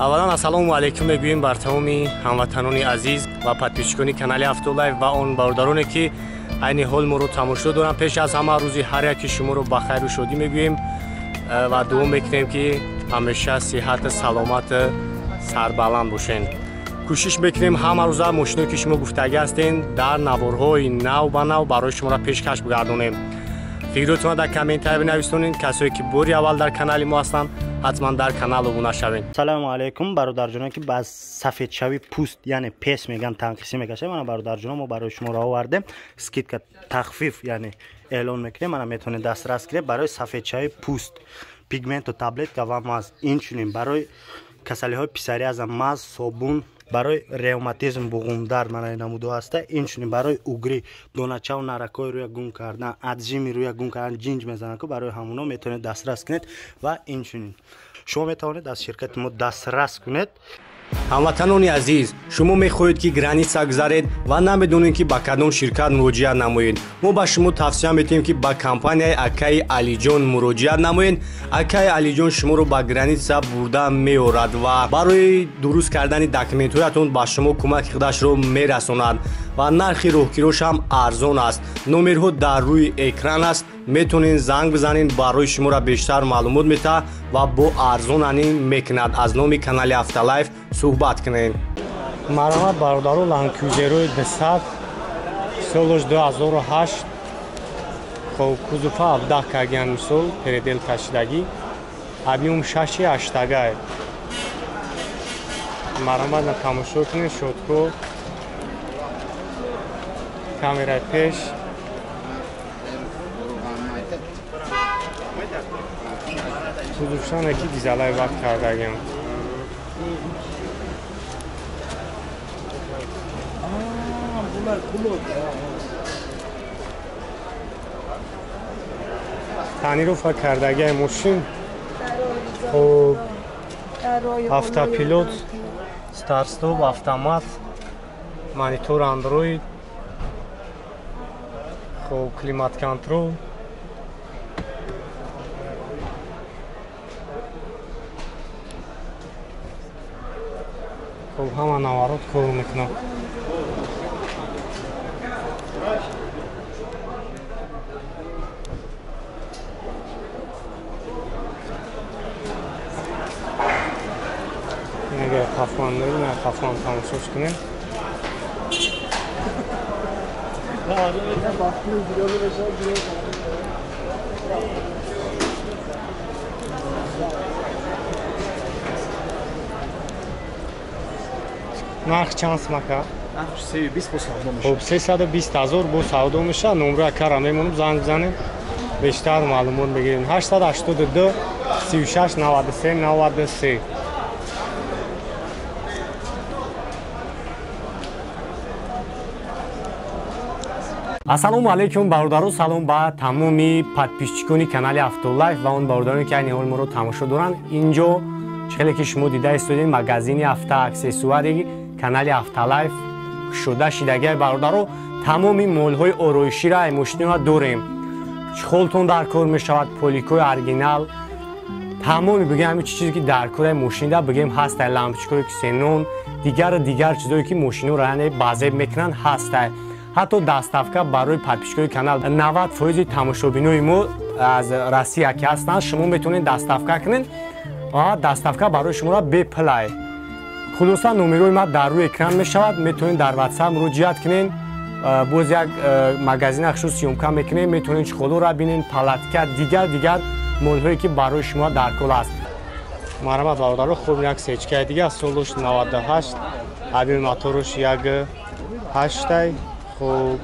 аввалан ассалому алайкум мегӯем бар тамоми ҳамватанони азиз ва подписчикони канали Автолайв ва он бародароне ки айни ҳол моро тамошо доранд. пеш аз ҳама рӯзи ҳар яки шуморо ба хайру шодӣ мегӯем ва дуо мекунем ки ҳамеша сиҳату саломату сарбаланд бошед. кӯшиш мекунем ҳама рӯза мошиное ки шумо гуфтагӣ ҳастед дар наворҳои нав ба нав барои шуморо пешкаш бигардонем. фикротонро дар комментария бинависонед. касое ки бори аввал дар канали мо ҳастанд ҳатман дар канал обуна шавед. салому алайкум бародарҷоно ки ба сафедшави пӯст яъне пес меган танқисӣ мекашад. мана бародарҷоно мо барои шумо раҳо вардем скидка тахфиф яъне эълон мекунем. мана метавонед дастрас гиред барои сафедшави пӯст пигменту таблетка ва маз. инчунин барои касалиҳои писариаза маз собун барои ревматизм буғумдар мана намудо ҳаста. инчунин барои угри доначаву наракҳои рӯя гум кардан аджими рӯя гум кардан ҷинҷ мезанад ку барои ҳамуно метавонед дастрас кунед ва инчунин шумо метавонед аз ширкати мо дастрас кунед. ҳамватанони азиз, шумо мехоҳед ки граница гузаред ва намедонед ки ба кадом ширкат муроҷиат намоед. мо ба шумо тавсия метавонем ки ба компанияи Акаи Алиҷон муроҷиат намоед. Акаи Алиҷон шуморо ба граница бурда меорад ва барои дуруст кардани документҳоятон ба шумо кӯмаки худашро мерасонад ва нархи роҳгирош ҳам арзон аст. номерҳо дар рӯи экран аст. метавонед занг бизанед, барои шуморо бештар маълумот метаҳад ва бо арзонанӣ мекунад. аз номи канали Автолайв суҳбат кунед. марҳамат бародаро, Land Cruiser 200 солаш 2008 хоб кузуфа 17 каган мисол передел кашидагӣ объем 6.8 марҳамат на тамошо кунед. шотко камераи пеш кузуфшане ки дизелай вақт кардагем. танировка кардагиаи мошин хоб автопилот старстоп автомат монитор андроид хоб климат контрол хоб ҳама наворот кор мекунад. اگر خفان داریم نه خفان تماشاش کنیم. نرخ چند مکه؟ نرخ 320 با سودا میشه. خب 320,000 با سودا میشه. نمره کار میمونم زنگ بزنیم بیشتر معلومات بگیریم. 882 36 93 93. ассалому алайкум бародаро, салом ба тамоми подписчикони канали Автолайв ва он бародароне ки айни ҳол моро тамошо доранд. инҷо чхеле ки шумо дида истодед магазини автоаксессуари канали Автолайв кушода шидагиай бародаро тамоми молҳои ороиширо мошиниро дорем. чхолтон дар кор мешавад, поликои оригинал тамоми бигем ҳамин чизе ки дар кораи мошинида бигем ҳастай, лампочкаи ксенон дигар чизое ки мошинро яъне базеб мекунанд ҳастай. ҳатто даставка барои подписчикои канал 90% тамошобинои мо аз Россия ки ҳастанд. шумо метавонед даставка кунед ва даставка барои шуморо беплай. хулоса номерои ма дар рӯи экран мешавад. метавонед дар WhatsApp муроҷиат кунед. боз як магазина хушус сёмка мекунед. метавонед чхолоро бинед, палатка дигар молҳое ки барои шумо дар кор аст. марҳамат бародаро, хуб як сечкаи дига солош 98 объеми моторош 1.8 хуб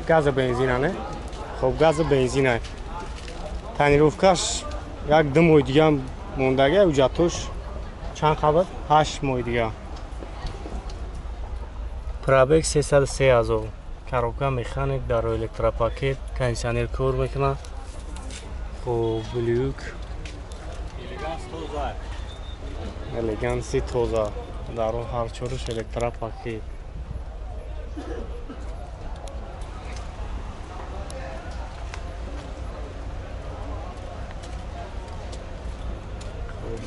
газа бензина не? хуб газа бензина. танировкаш як 2 моҳи дига мондагиа, уҷатош чанд қабат? 8 моҳи дига. пробег 303,000. коробка механик дар электропакет, кондиционер кор мекунад. хуб люк элеганси тоза дар он ҳар чорош электропакет.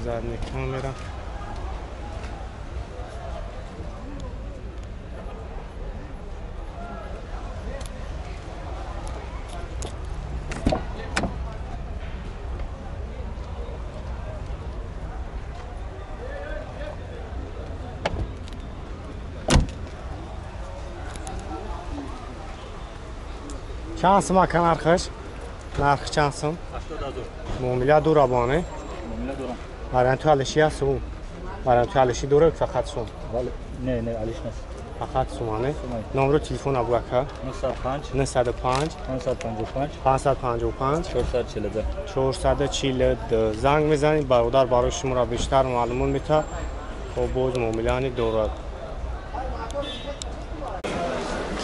задняя камера چند سوم اکن نرخش؟ نرخ چند سوم؟ 80000. معامله دو ربانه؟ معامله دارم. برای تو علشی هست سوم؟ برای تو علشی دوره فقط سوم؟ ولی نه علیش نیست. فقط سومانه؟ نمره تلفن ابو اکا؟ 905 905 555 555 442. 442 زنگ میزنید برادر برای شما را بیشتر معلومات میده و باز معامله دارد.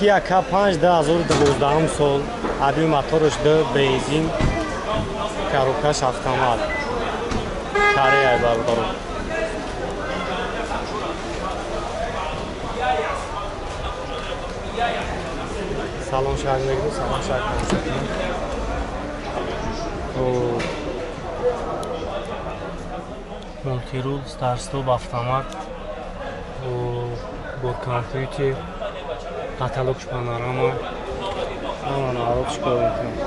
Kia K5 2012 سال ابی موتورش ده بنزین کاروکاش автомат کاری ای برادر سلام شهر میگم سلام شهر کنم مونتیرول ستارستوب автомат با کامپیوتر کاتالوگ پانوراما همون آروب شکل میکنم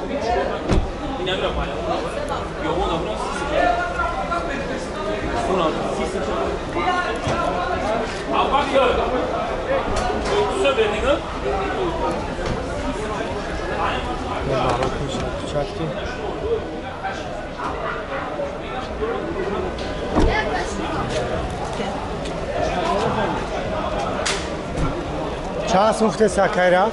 چند سوخته سکایره؟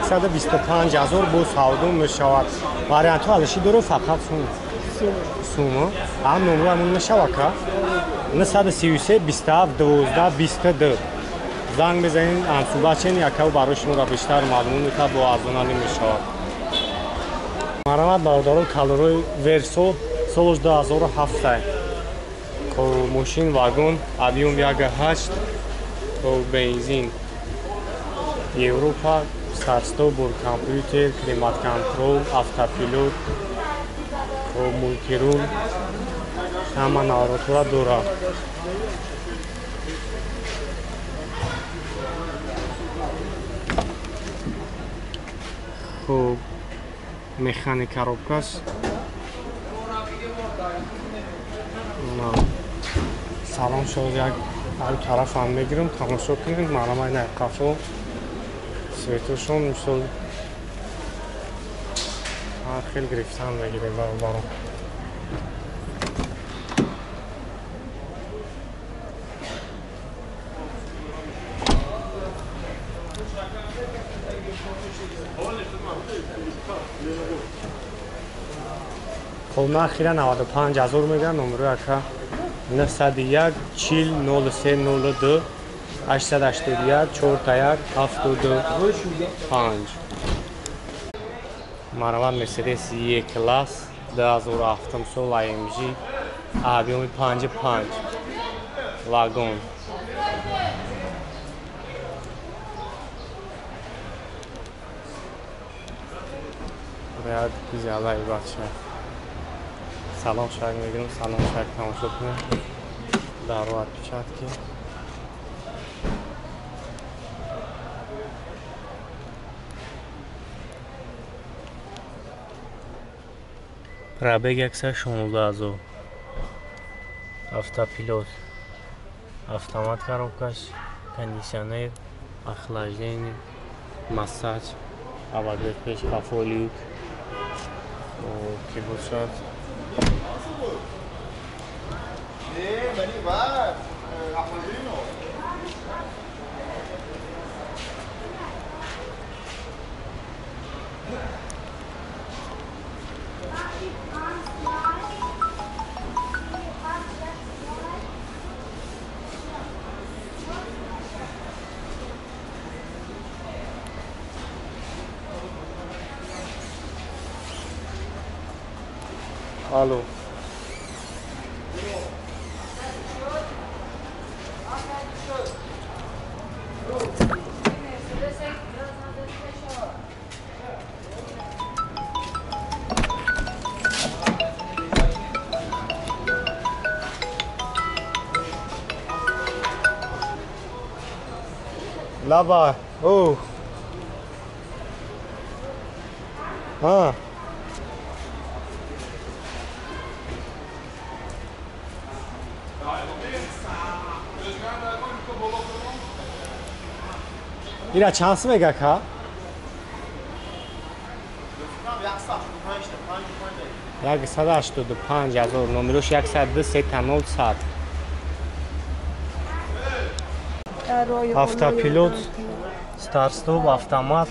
125,000 با سودو میشود. برای تو علشی داره فقط سوم. هم نمره همون میشود که 933 27 12 22 زنگ بزنین صحبت چین یکو برای شما را بیشتر معلومات میده با ارزانه میشود. مرامت برادران کالروی ورسو سالش 2007 ماشین واگن ابیوم 1.8 بنزین Европа, старство бур компьютер, климат контроль, автопилот, мультирул, ҳама навратура дора. Хуб, механик коробкаш. Салом шуд, як тараф ҳам мегирам, тамошо кунед, маълумаи қафо. سویتوشون میشد خیلی گرفتن بگیریم برام خب من اخیرا 95,000 میگن نمره اکا 901 40 03 02 881 41 75 Maravan Mercedes E-Class 2007 سال AMG ابیوم 55 واگن باید زیاده ای بچه سلام شاید میگیرم سلام شاید تماشا کنیم در رو پیچت که пробег 116,000 автопилот автомат коробкаш кондиционер охлаждение массаж обогрев печь кафолюк ки бошад Алло. Лаба. О. А. ایرا چانس میگه که 185,000 نمرش 102 3 100 автопилот старт-стоп автомат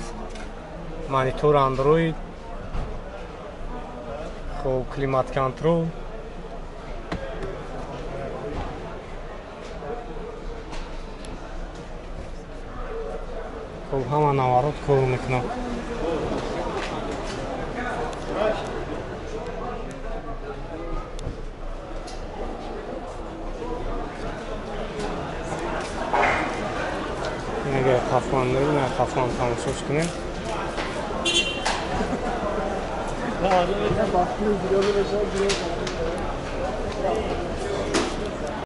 монитор андроид خب климат контрол خب ҳама наворот кор мекунад اگر خفان داریم نه خفان تماشاش کنیم